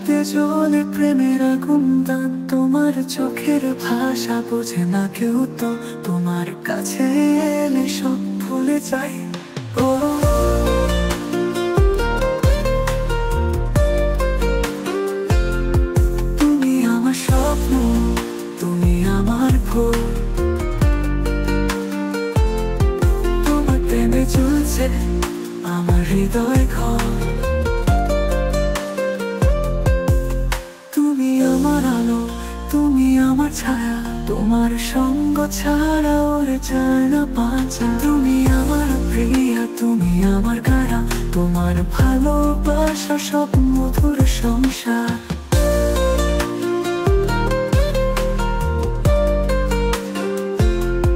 নদীতে জলে প্রেমের আগুন দান, তোমার চোখের ভাষা বোঝে না কেউ, তো তোমার কাছে এলে সব ভুলে যাই। ও তুমি আমার স্বপ্ন, তুমি আমার ভোর, তোমার প্রেমে জ্বলছে আমার হৃদয় ঘর। তুমি আমার আলো, তুমি আমার ছায়া, তোমার সঙ্গ ছাড়া ওরে যায় না বাঁচা। তুমি আমার প্রিয়া, তুমি আমার কারা, তোমার ভালোবাসা সব মধুর সংসার।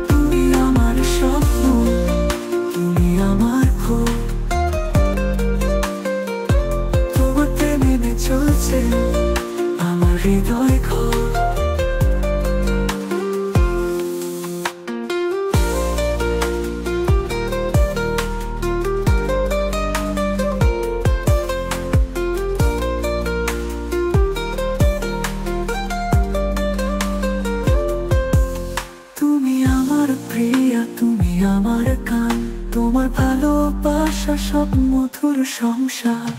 তুমি আমার স্বপ্ন, তুমি আমার ভোর, তোমার প্রেমে চলছে আমার হৃদয় ঘর। তুমি আমার প্রিয়া, তুমি আমার গান, তোমার ভালোবাসা সব মধুর সংসার।